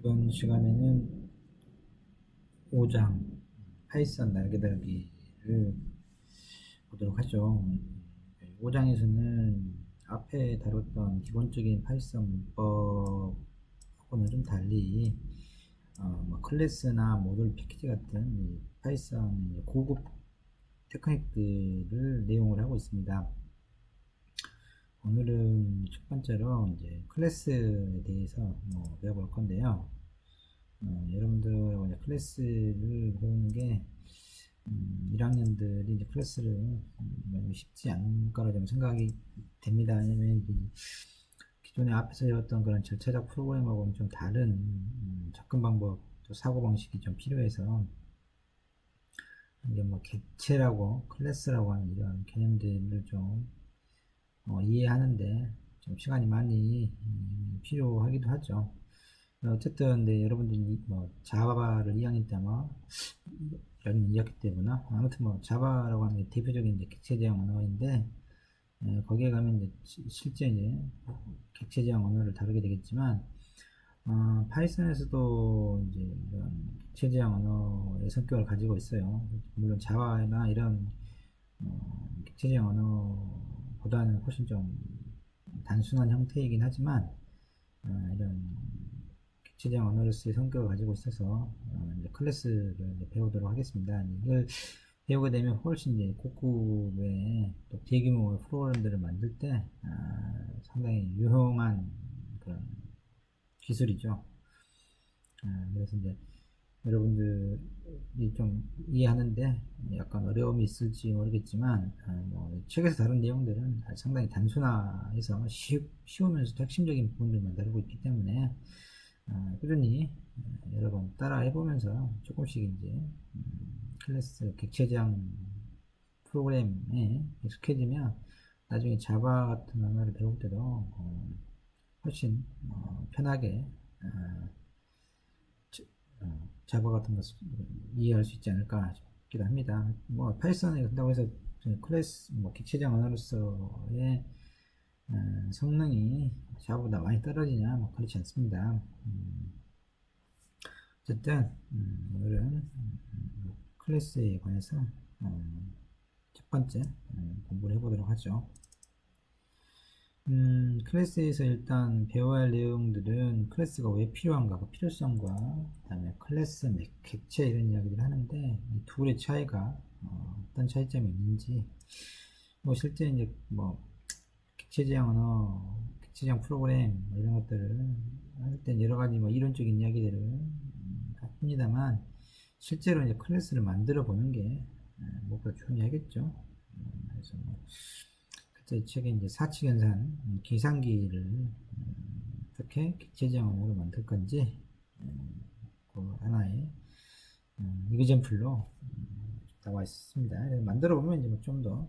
이번 시간에는 5장 파이썬 날개달기를 보도록 하죠. 5장에서는 앞에 다뤘던 기본적인 파이썬 문법하고는 좀 달리 클래스나 모듈 패키지 같은 파이썬 고급 테크닉들을 내용을 하고 있습니다. 오늘은 첫 번째로 이제 클래스에 대해서 배워볼 건데요. 여러분들하고 이제 클래스를 배우는 게 1학년들이 이제 클래스를 쉽지 않을 거라 좀 생각이 됩니다. 왜냐면 기존에 앞에서 배웠던 그런 절차적 프로그램하고는 좀 다른 접근 방법, 또 사고 방식이 좀 필요해서 이게 객체라고 클래스라고 하는 이런 개념들을 좀 이해하는데 좀 시간이 많이 필요하기도 하죠. 어쨌든 여러분들이 자바를 2학년 때 아마 이야기 때구나. 아무튼 자바라고 하는 게 대표적인 이제 객체 지향 언어인데 거기에 가면 이제 실제 이제 객체 지향 언어를 다루게 되겠지만 파이썬에서도 이제 이런 객체 지향 언어의 성격을 가지고 있어요. 물론 자바나 이런 객체 지향 언어보다는 훨씬 좀 단순한 형태이긴 하지만 이런 객체지향 언어로서의 성격을 가지고 있어서 이제 클래스를 이제 배우도록 하겠습니다. 이걸 배우게 되면 훨씬 이제 고급의 또 대규모 프로그램들을 만들 때 상당히 유용한 그런 기술이죠. 그래서 이제 여러분들이 좀 이해하는데 약간 어려움이 있을지 모르겠지만 책에서 다룬 내용들은 상당히 단순화해서 쉬우면서도 핵심적인 부분들만 다루고 있기 때문에 꾸준히 여러 번 따라 해보면서 조금씩 이제 클래스 객체지향 프로그램에 익숙해지면 나중에 자바 같은 언어를 배울 때도 훨씬 편하게 자바 같은 것을 이해할 수 있지 않을까 싶기도 합니다. 파이썬에 한다고 해서 클래스 객체지향 언어로서의 성능이 자바보다 많이 떨어지냐 그렇지 않습니다. 어쨌든 오늘은 클래스에 관해서 첫 번째 공부를 해보도록 하죠. 클래스에서 일단 배워야 할 내용들은 클래스가 왜 필요한가, 그 필요성과 그 다음에 클래스, 객체 이런 이야기를 하는데 이 둘의 차이가 어떤 차이점이 있는지 실제 이제 객체지향 언어, 객체지향 프로그램 이런 것들을 할 때 여러 가지 이론적인 이야기들을 합니다만 실제로 이제 클래스를 만들어 보는 게 무엇보다 중요하겠죠. 그래서 그때 책에 이제 사칙연산 계산기를 어떻게 객체지향 언어로 만들 건지 그 하나의 이그젠플로 나와 있습니다. 만들어 보면 이제 좀 더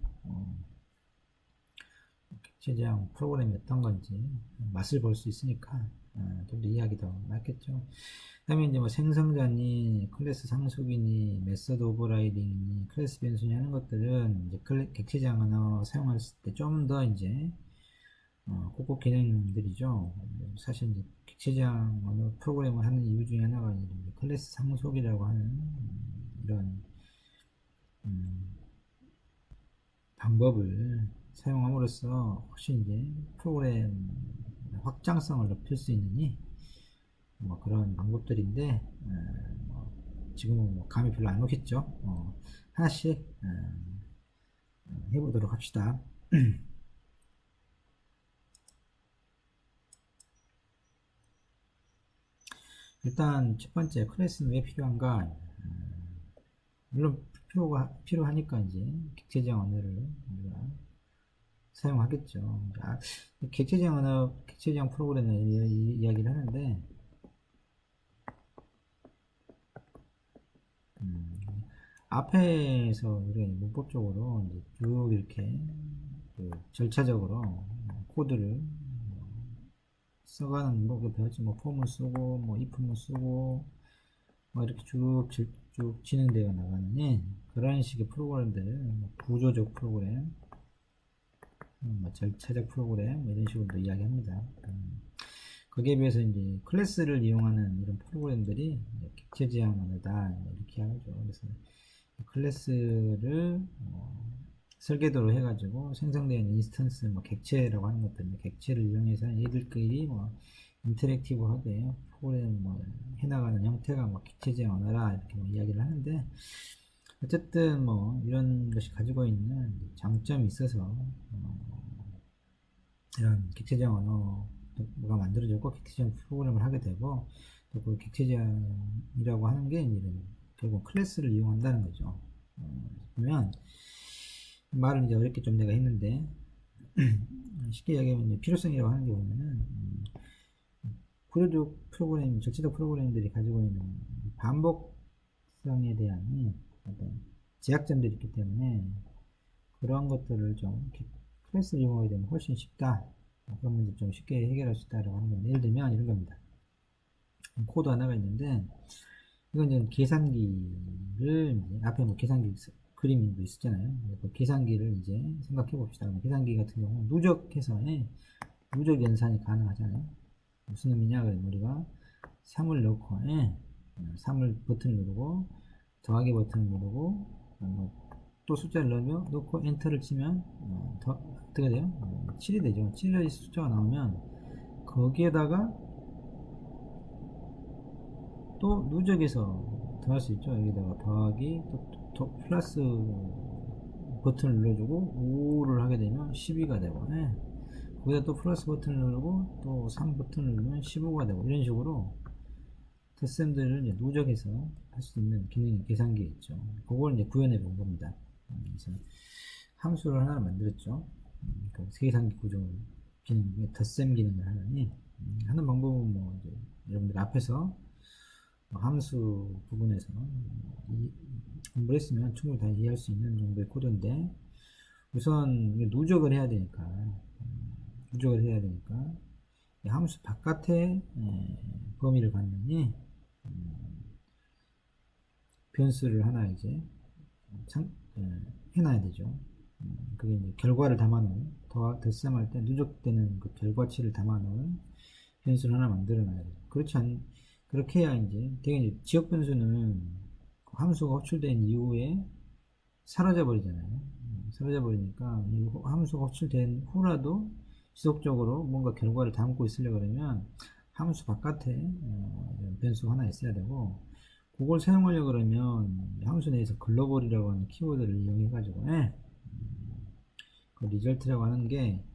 객체지향 프로그램이 어떤 건지 맛을 볼 수 있으니까 좀 더 이해하기 더 낫겠죠. 그 다음에 이제 생성자니, 클래스 상속이니, 메서드 오버라이딩이니, 클래스 변수니 하는 것들은 이제 객체지향 언어 사용할 때 좀 더 이제 고급 기능들이죠. 사실 이제 객체지향 언어 프로그램을 하는 이유 중에 하나가 이제 클래스 상속이라고 하는 이런 방법을 사용함으로써 훨씬 이제 프로그램 확장성을 높일 수 있느니 그런 방법들인데 지금은 감이 별로 안 오겠죠. 하나씩 해보도록 합시다. 일단 첫 번째 클래스는 왜 필요한가? 물론 필요하니까 이제 객체지향 언어를 우리가 사용하겠죠. 객체지향 언어, 객체지향 프로그램을 이야기를 하는데 앞에서 우리가 문법적으로 이제 쭉 이렇게 절차적으로 코드를 써가는 배웠지. 폼을 쓰고 if를 쓰고 이렇게 쭉 진행되어 나가는 그런 식의 프로그램들, 구조적 프로그램, 절차적 프로그램 이런 식으로 이야기합니다. 거기에 비해서 이제 클래스를 이용하는 이런 프로그램들이 객체 지향 언어다 이렇게 하죠. 그래서 클래스를 설계도로 해가지고 생성되는 인스턴스 뭐 객체라고 하는 것들, 객체를 이용해서 얘들끼리 뭐 인터랙티브하게 프로그램 뭐 해나가는 형태가 뭐 객체 지향 언어라 이렇게 뭐 이야기를 하는데, 어쨌든 뭐 이런 것이 가지고 있는 장점이 있어서 이런 객체지향 언어가 만들어졌고 객체지향 프로그램을 하게 되고, 또 그 객체지향이라고 하는 게 이제 결국 클래스를 이용한다는 거죠. 보면 말을 이제 어렵게 좀 내가 했는데 쉽게 이야기하면 이제 필요성이라고 하는 게 보면은 구조적 프로그램, 절차적 프로그램들이 가지고 있는 반복성에 대한 어떤 제약점들이 있기 때문에 그러한 것들을 좀 클래스를 이용하게 되면 훨씬 쉽다. 그런 문제 좀 쉽게 해결할 수 있다라고 하는 건데, 예를 들면 이런 겁니다. 코드 하나가 있는데, 이건 이제 계산기를 이제 앞에 뭐 계산기 그림도 있었잖아요. 그 계산기를 이제 생각해 봅시다. 계산기 같은 경우는 누적해서 누적 연산이 가능하잖아요. 무슨 의미냐? 그러면 우리가 3을 넣고 3을 버튼을 누르고 더하기 버튼을 누르고 또 숫자를 넣고 엔터를 치면 어떻게 돼요? 7이 되죠. 7이라는 숫자가 나오면 거기에다가 또 누적해서 더할 수 있죠. 여기다가 더하기 또 플러스 버튼을 눌러주고 5를 하게 되면 12가 되고, 거기다 또 플러스 버튼을 누르고 또 3 버튼을 누르면 15가 되고, 이런 식으로 덧셈들을 이제 누적해서 할 수 있는 기능이 계산기에 있죠. 그걸 이제 구현해 본 겁니다. 그래서 함수를 하나 만들었죠. 그 계산기 구조 기능, 덧셈 기능을 하는 방법은 뭐 이제 여러분들 앞에서 함수 부분에서 공부를 했으면 충분히 다 이해할 수 있는 정도의 코드인데, 우선 누적을 해야 되니까 함수 바깥에 범위를 갖는 변수를 하나 이제 해놔야 되죠. 그게 이제 결과를 담아놓은, 덧셈할 때 누적되는 그 결과치를 담아놓은 변수를 하나 만들어놔야 돼요. 그렇게 해야 이제 되게 지역 변수는 함수가 호출된 이후에 사라져 버리잖아요. 사라져 버리니까 이 함수가 호출된 후라도 지속적으로 뭔가 결과를 담고 있으려고 그러면 함수 바깥에 변수 하나 있어야 되고, 그걸 사용하려고 그러면 함수 내에서 글로벌이라고 하는 키워드를 이용해 가지고 그 리절트라고 하는 게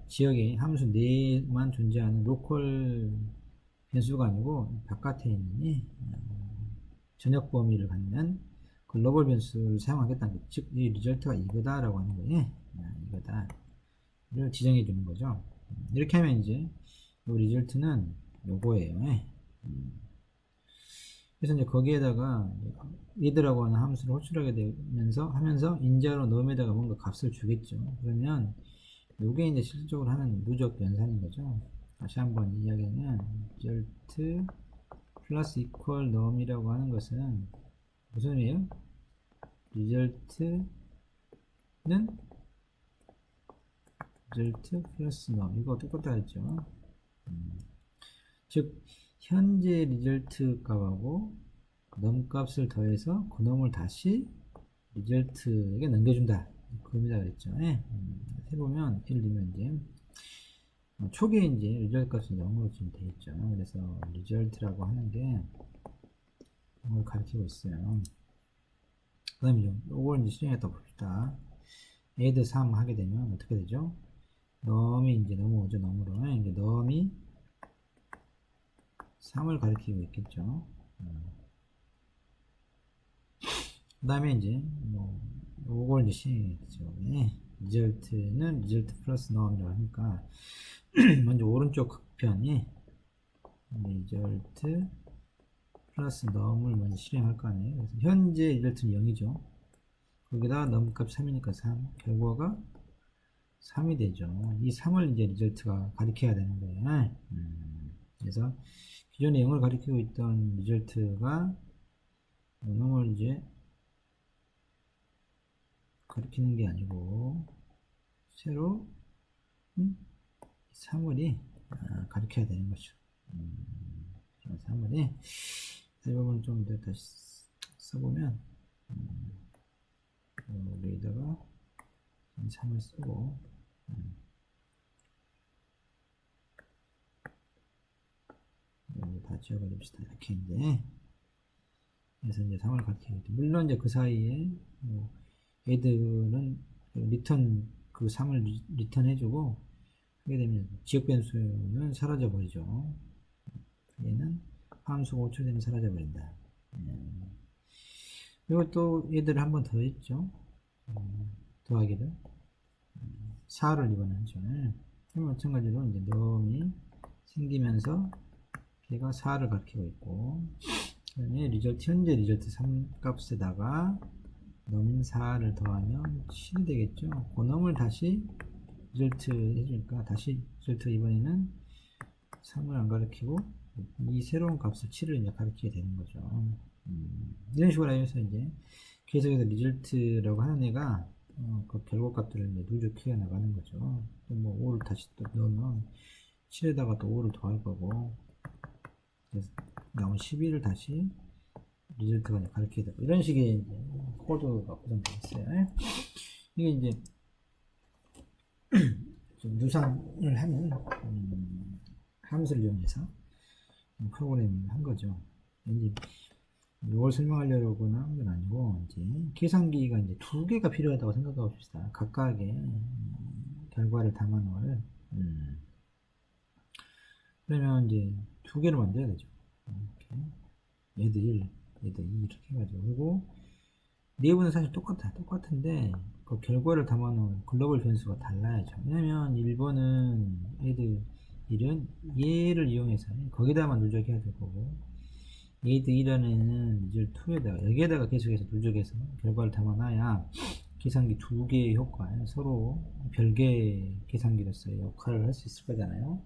지역에 함수 내에만 존재하는 로컬 변수가 아니고 바깥에 있는 전역 범위를 갖는 글로벌 변수를 사용하겠다는 거죠. 즉, 이 리절트가 이거다라고 하는 거예요. 이거다. 를 지정해 주는 거죠. 이렇게 하면 이제 이 리절트는 요거예요. 그래서 이제 거기에다가 얘들하고 하는 함수를 호출하게 하면서 인자로 놈에다가 뭔가 값을 주겠죠. 그러면 요게 이제 실질적으로 하는 누적 연산인 거죠. 다시 한번 이야기하면 result 플러스 equal num이라고 하는 것은 무슨 의미예요? result는 result 플러스 num, 이거 똑같다 했죠. 즉 현재 result 값하고 num 값을 더해서 그 놈을 다시 result에게 넘겨준다, 그겁니다 그랬죠. 해보면 예를 들면 이제 초기에 이제 result 값은 0으로 지금 되어 있죠. 그래서 result라고 하는 게 0을 가리키고 있어요. 그 다음에 이걸 이제 실행했다 봅시다. add 3 하게 되면 어떻게 되죠? num이 이제 넘어오죠. num으로 이제 num이 3을 가리키고 있겠죠. 그 다음에 이제 이걸 이제 실행했죠. result는 result 플러스 num이라고 하니까 먼저 오른쪽 극편이 result 플러스 num을 먼저 실행할 거 아니에요. 그래서 현재 result는 0이죠. 거기다가 num 값 3이니까 3, 결과가 3이 되죠. 이 3을 이제 result가 가리켜야 되는 거예요. 그래서 기존에 0을 가리키고 있던 result가 0을 이제 가리키는 게 아니고 새로 3을이 가르쳐야 되는 거죠. 그래서 한번에 이 부분 좀 더 다시 써보면 여기다가 3을 쓰고 여기 다 지워버립시다. 이렇게 이제 그래서 이제 3을 가르치겠죠. 물론 이제 그 사이에 얘들은 리턴 그 3을 리턴 해주고 하게 되면 지역 변수는 사라져 버리죠. 얘는 함수가 호출되면 사라져 버린다. 그리고 또 얘들을 한 번 더 했죠. 더하기를 4를 이번에 하죠. 그럼 마찬가지로 이제 넘이 생기면서 걔가 4를 가리키고 있고, 그 다음에 리절트, 현재 리절트 3 값에다가 넘 4를 더하면 7이 되겠죠. 그 넘을 다시 리절트 해주니까 다시 리절트 이번에는 3을 안 가리키고 이 새로운 값을 7을 이제 가리키게 되는 거죠. 이런 식으로 해서 이제 계속해서 리절트라고 하는 애가 그 결과값들을 이제 누적해 나가는 거죠. 또 뭐 5를 다시 또 넣으면 7에다가 또 5를 더할 거고, 그래서 나온 12를 다시 리절트가 이제 가르치게 되고, 이런 식의 이제 코드가 구성되어 있어요. 이게 이제 좀 유상을 하는 함수를 이용해서 프로그래밍을 한 거죠. 이제 이걸 설명하려고 하는 건 아니고, 이제 계산기가 이제 두 개가 필요하다고 생각하고 봅시다. 각각의 결과를 담아놓을. 그러면 이제 두 개를 만들어야 되죠. 이렇게. 얘도 1, 얘도 2 이렇게 해가지고. 그리고 내부는 사실 똑같은데 그 결과를 담아놓은 글로벌 변수가 달라야죠. 왜냐면 1번은 얘들 1은 얘를 이용해서 거기다만 누적해야 될 거고, 얘들 1안에는 이제 2에다가 여기에다가 계속해서 누적해서 결과를 담아놔야 계산기 두 개의 효과에 서로 별개의 계산기로서의 역할을 할 수 있을 거잖아요.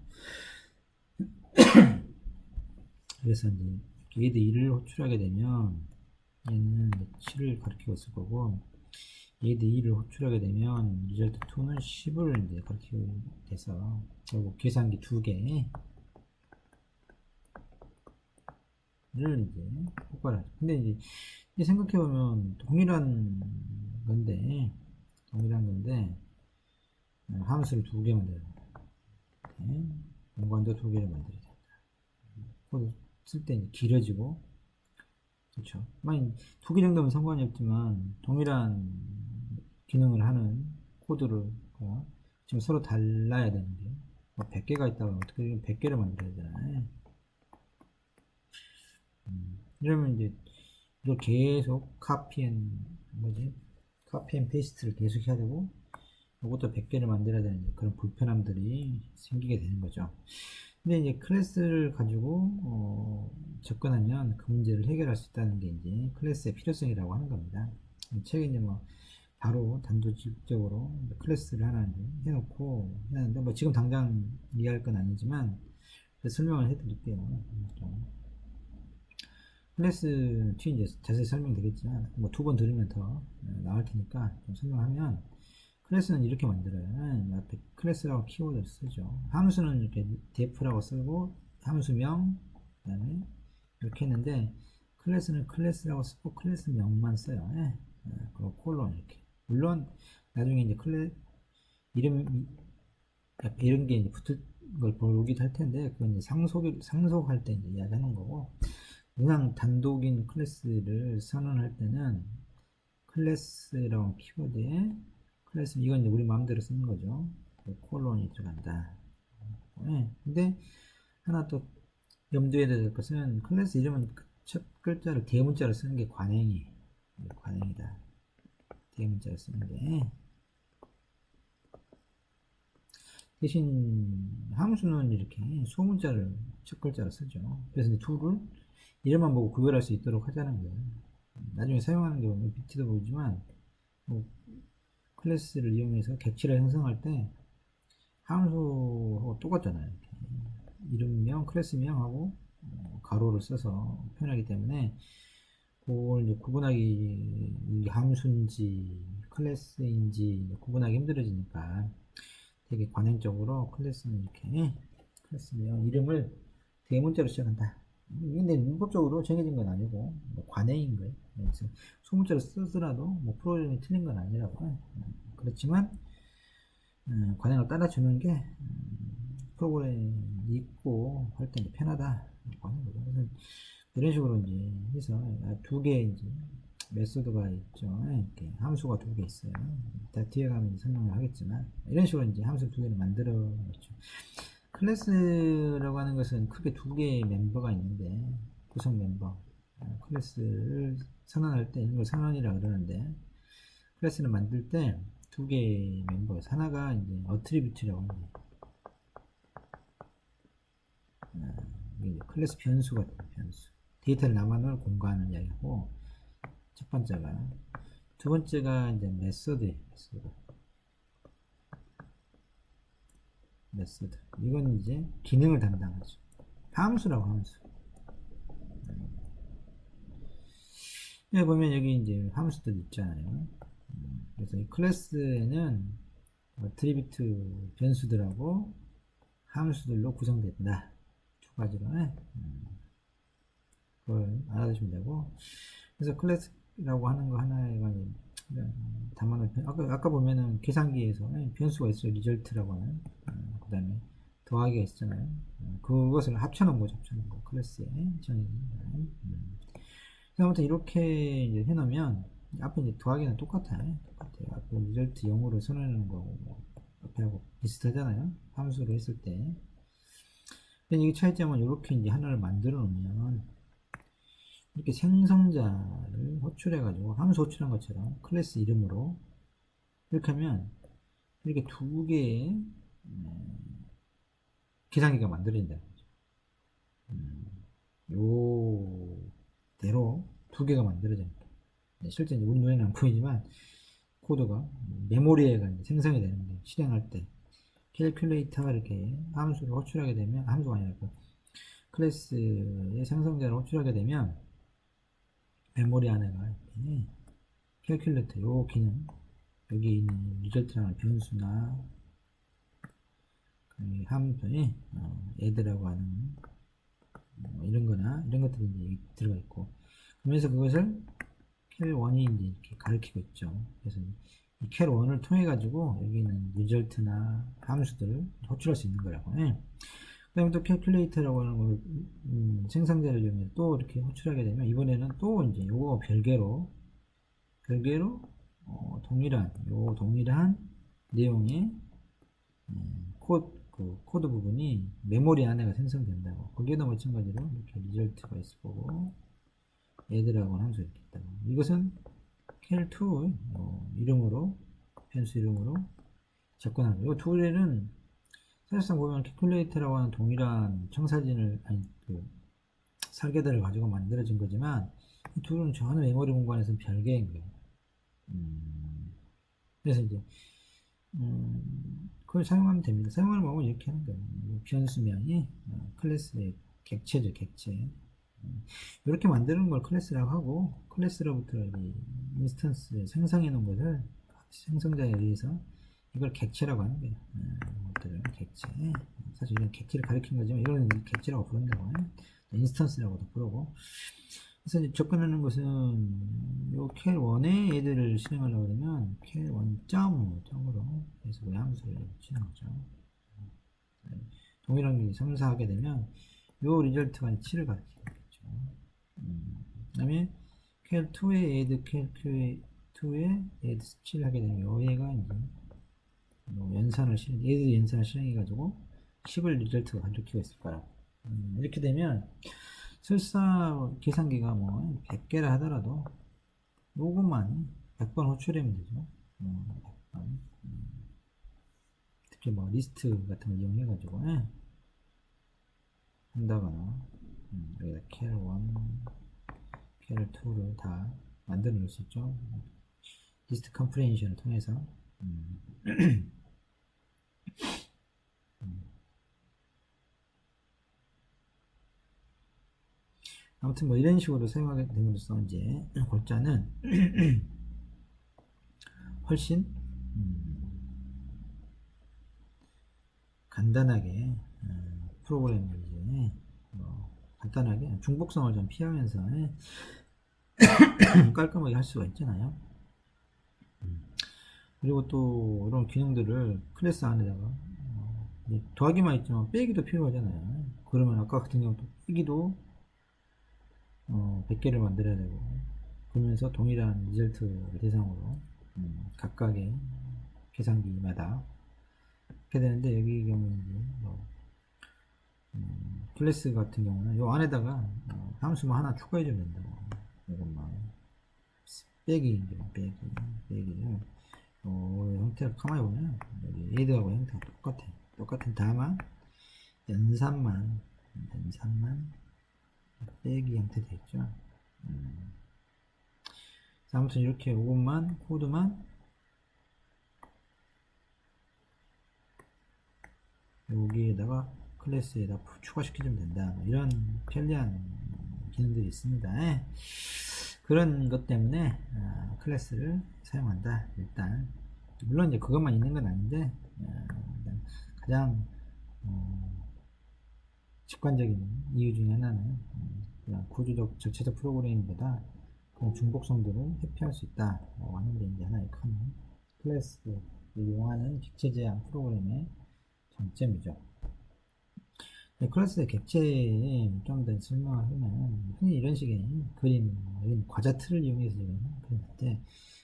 그래서 이제 얘들 1을 호출하게 되면 얘는 7을 가리키고 있을 거고, 얘들 2를 호출하게 되면 리절트 2는 10을 이제 가리키게 돼서 결국 계산기 두 개를 이제 효과를 하죠. 근데 이제 생각해보면 동일한 건데 함수를 두 개 만들어야 된다. 공간도 두 개를 만들어야 된다. 코드 쓸 때 길어지고, 그렇죠. 만약 두 개 정도면 상관이 없지만 동일한 기능을 하는 코드를 지금 서로 달라야 되는데 100개가 있다가 어떻게 100개를 만들어야 되잖아요. 이러면 이제 이걸 계속 카피 앤 페이스트를 계속 해야 되고, 이것도 100개를 만들어야 되는 그런 불편함들이 생기게 되는 거죠. 근데 이제 클래스를 가지고 접근하면 그 문제를 해결할 수 있다는 게 이제 클래스의 필요성이라고 하는 겁니다. 책에 이제 뭐 바로 단도직입적으로 클래스를 하나 해놓고 하는데, 뭐 지금 당장 이해할 건 아니지만 설명을 해드릴게요. 클래스 뒤 이제 자세히 설명되겠지만 뭐 두 번 들으면 더 나을 테니까 좀 설명하면, 클래스는 이렇게 만들어요. 앞에 클래스라고 키워드를 쓰죠. 함수는 이렇게 def라고 쓰고 함수명 그 다음에 이렇게 했는데, 클래스는 클래스라고 쓰고 클래스명만 써요. 그리고 콜론 이렇게. 물론 나중에 이제 이름 이런 게 이제 붙을 걸 보기도 할 텐데, 그건 이제 상속할 때 이제 이야기하는 거고, 그냥 단독인 클래스를 선언할 때는 클래스라고 키워드에 클래스, 이건 이제 우리 마음대로 쓰는 거죠. 콜론이 들어간다. 근데 하나 또 염두에 둬야 될 것은, 클래스 이름은 첫 글자를 대문자로 쓰는 게 관행이다. 대문자로 쓰는 게. 대신 함수는 이렇게 소문자를 첫 글자로 쓰죠. 그래서 이제 둘을 이름만 보고 구별할 수 있도록 하자는 거예요. 나중에 사용하는 게 보면 비트도 보이지만, 뭐 클래스를 이용해서 객체를 형성할 때 함수하고 똑같잖아요. 이름명, 클래스명하고 가로를 써서 표현하기 때문에 그걸 이제 구분하기, 함수인지 클래스인지 구분하기 힘들어지니까 되게 관행적으로 클래스는 이렇게 클래스명 이름을 대문자로 시작한다. 근데 문법적으로 정해진 건 아니고 뭐 관행인 거예요. 그래서 소문자로 쓰더라도 뭐 프로그램이 틀린 건 아니라고. 그렇지만 관행을 따라주는 게 프로그램이 있고 할 때 편하다. 그래서 이런 식으로 이제 해서 두 개 이제 메소드가 있죠. 이렇게 함수가 두 개 있어요. 다 뒤에 가면 설명을 하겠지만 이런 식으로 이제 함수 두 개를 만들어 놓죠. 클래스라고 하는 것은 크게 두 개의 멤버가 있는데 구성 멤버 클래스를 선언할 때 이걸 선언이라고 그러는데 클래스를 만들 때 두 개의 멤버 하나가 이제 어트리뷰트라고 합니다. 이게 클래스 변수가 돼요. 변수 데이터를 남아놓을 공간을 이야기하고 첫 번째가 두 번째가 이제 메소드예요. 메소드 이건 이제 기능을 담당하죠. 함수라고 함수. 여기 보면 여기 이제 함수들 있잖아요. 그래서 이 클래스에는 어트리뷰트 변수들하고 함수들로 구성된다. 두 가지로 그걸 알아두시면 되고 그래서 클래스라고 하는 거 하나가 담아놓은 아까 보면은 계산기에서 변수가 있어요. 리절트라고 하는 그 다음에 더하기가 있잖아요. 그것을 합쳐놓은 거죠. 합쳐놓은 거 클래스에 정의는 아무튼 이렇게 이제 해놓으면 앞에 이제 더하기는 똑같아요. 앞에 리절트 0으로 선언하는 거고 앞에하고 비슷하잖아요. 함수로 했을 때. 근데 이 차이점은 이렇게 이제 하나를 만들어 놓으면 이렇게 생성자를 호출해 가지고 함수 호출한 것처럼 클래스 이름으로 이렇게 하면 이렇게 두 개의 계산기가 만들어진다는 거죠. 요대로 두 개가 만들어집니다. 실제 우리 눈에는 안 보이지만 코드가 메모리에가 생성이 되는데 실행할 때 캘큘레이터가 이렇게 함수를 호출하게 되면 함수가 아니라 그 클래스의 생성자를 호출하게 되면 메모리 안에가 이렇게 캘큘레이터 요 기능 여기 있는 리절트라는 변수나 함수에 애드라고 하는 이런 거나 이런 것들이 이제 들어가 있고 그러면서 그것을 캘1이 이제 이렇게 가리키고 있죠. 그래서 이 캘1을 통해 가지고 여기 있는 리절트나 함수들을 호출할 수 있는 거라고. 그 다음에 또 캘큘레이터라고 하는 걸 생성자를 이용해 또 이렇게 호출하게 되면 이번에는 또 이제 요거 별개로 동일한 내용의 코드 부분이 메모리 안에가 생성된다고. 거기에도 마찬가지로 이렇게 리절트가 있을 거고 애드라고 하는 함수가 이렇게 있다고. 이것은 캘2 이름으로 변수 이름으로 접근하고 이 두 개는 사실상 보면 캘큘레이터라고 하는 동일한 청사진을 설계도를 가지고 만들어진 거지만 이 둘은 전혀 메모리 공간에서는 별개인 거예요. 그래서 이제 그걸 사용하면 됩니다. 사용하는 방법은 이렇게 하는 거예요. 변수명이 클래스의 객체죠, 객체. 이렇게 만드는 걸 클래스라고 하고 클래스로부터 인스턴스 생성해 놓은 것을 생성자에 의해서 이걸 객체라고 하는 거예요. 이것들은 객체. 사실 이건 객체를 가리킨 거지만 이거는 객체라고 부른다고. 인스턴스라고도 부르고. 그래서 이제 접근하는 것은 요 cal1의 애들을 실행하려고 그러면 cal1.으로 해서 그 함수를 치는 거죠. 동일한 게 성사하게 되면 요 리절트가 7을 가리키겠죠. 그 다음에 cal2에 add cal2에 add 7 하게 되면 요 얘가 이제 연산을 add 연산을 실행해 가지고 10을 리절트가 가리키고 있을 거라고. 이렇게 되면 설사 계산기가 뭐 100개라 하더라도 요것만 100번 호출하면 되죠. 100번. 특히 뭐 리스트 같은 걸 이용해 가지고 한다거나 여기다 cal1, cal2를 다 만들어 놓을 수 있죠. 리스트 컴프레hension을 통해서 아무튼 뭐 이런 식으로 사용하게 됨으로써 이제 골자는 훨씬 간단하게 프로그램을 이제 간단하게 중복성을 좀 피하면서 깔끔하게 할 수가 있잖아요. 그리고 또 이런 기능들을 클래스 안에다가 더하기만 있지만 빼기도 필요하잖아요. 그러면 아까 같은 경우 또 빼기도 100개를 만들어야 되고, 그러면서 동일한 리절트를 대상으로 각각의 계산기마다 이렇게 되는데, 여기 경우는 이제 클래스 같은 경우는 이 안에다가 함수만 하나 추가해 주면 된다고. 이것만 빼기, 빼기를 형태를 가만히 보면 여기 에이드하고 형태가 똑같은 다만 연산만 빼기 형태 되겠죠. 아무튼 이렇게 이것만 코드만 여기에다가 클래스에다 추가시켜주면 된다. 이런 편리한 기능들이 있습니다. 그런 것 때문에 클래스를 사용한다. 일단 물론 이제 그것만 있는 건 아닌데 가장 직관적인 이유 중에 하나는 그냥 구조적 절차적 프로그래밍보다 그런 중복성들을 회피할 수 있다라고 하는 게 이제 하나의 큰 클래스를 이용하는 객체 제한 프로그램의 장점이죠. 클래스의 객체에 좀 더 설명을 하면 흔히 이런 식의 그림, 과자 틀을 이용해서 그리는데,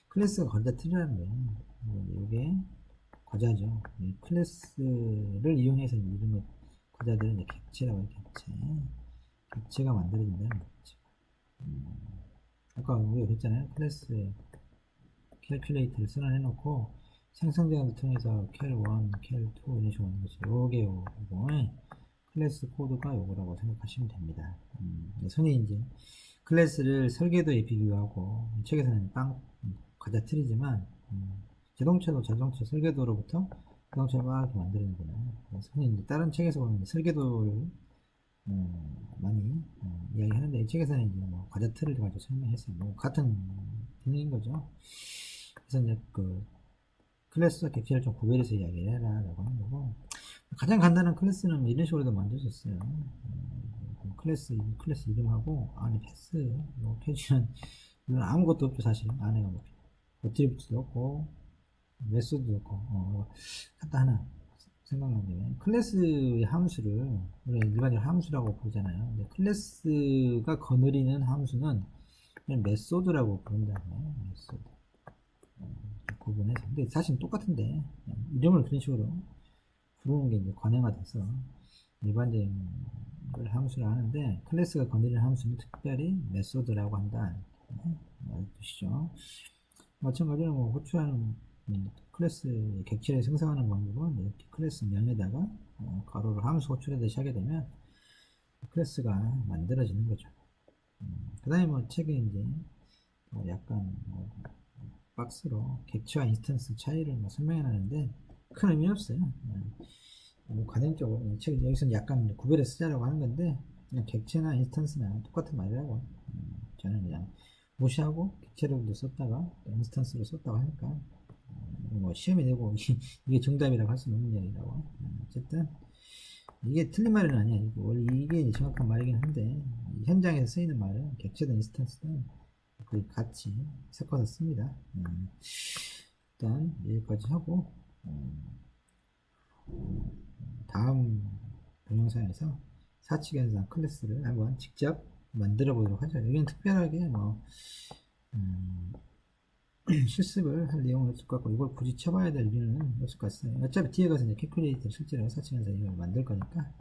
클래스가 과자 틀이라는 거예요. 이게 과자죠. 이 클래스를 이용해서 이런 과자들은 객체라고 해요. 객체가 만들어진다는 거죠. 아까 우리가 그랬잖아요. 클래스에 캘큘레이터를 선언해놓고 생성제한을 통해서 cal1, cal2 이런 식으로 하는 거죠. 요게 요거 클래스 코드가 요거라고 생각하시면 됩니다. 흔히 이제 클래스를 설계도에 비교하고, 책에서는 과자 틀이지만 자동차 설계도로부터 자동차를 막 이렇게 만들어내잖아요. 그래서 흔히 이제 다른 책에서 보면 설계도를 많이 이야기하는데, 이 책에서는 이제 과자 틀을 가지고 설명했어요. 같은 기능인 거죠. 그래서 이제 클래스와 객체를 좀 구별해서 이야기를 해라 라고 하는 거고, 가장 간단한 클래스는 이런 식으로도 만들 수 있어요. 클래스 이름하고 안에 패스 이렇게 해주면, 이건 아무것도 없죠. 사실 안에가 어트리뷰트도 없고 메소드도 없고. 갖다 하나 생각난 게, 클래스의 함수를 우리 일반적으로 함수라고 부르잖아요. 근데 클래스가 거느리는 함수는 메소드라고 부른다고요. 메소드. 구분해서. 근데 사실 똑같은데 이름을 그런 식으로 부르는 게 이제 관행화 돼서 일반적인 걸 함수를 하는데, 클래스가 건드리는 함수는 특별히 메소드라고 한다. 뜻이죠. 마찬가지로 호출하는 클래스 객체를 생성하는 방법은 이렇게 클래스 명에다가 가로를 함수 호출하듯이 하게 되면 클래스가 만들어지는 거죠. 그 다음에 책에 이제 약간 박스로 객체와 인스턴스 차이를 설명해 놨는데 큰 의미 없어요. 관행적으로 책 여기서는 약간 구별해 쓰자라고 하는 건데, 그냥 객체나 인스턴스나 똑같은 말이라고 저는 그냥 무시하고 객체로도 썼다가 인스턴스로 썼다고 하니까 시험에 내고 이게 정답이라고 할 수 없는 이야기라고. 어쨌든 이게 틀린 말은 아니야. 원래 이게 정확한 말이긴 한데, 현장에서 쓰이는 말은 객체든 인스턴스든 거의 같이 섞어서 씁니다. 일단 여기까지 하고 다음 동영상에서 사칙 현상 클래스를 한번 직접 만들어 보도록 하죠. 여기는 특별하게 실습을 할 내용은 없을 것 같고, 이걸 굳이 쳐봐야 될 이유는 없을 것 같아요. 어차피 뒤에 가서 이제 캘큘레이터 실제로 사칙 현상 이걸 만들 거니까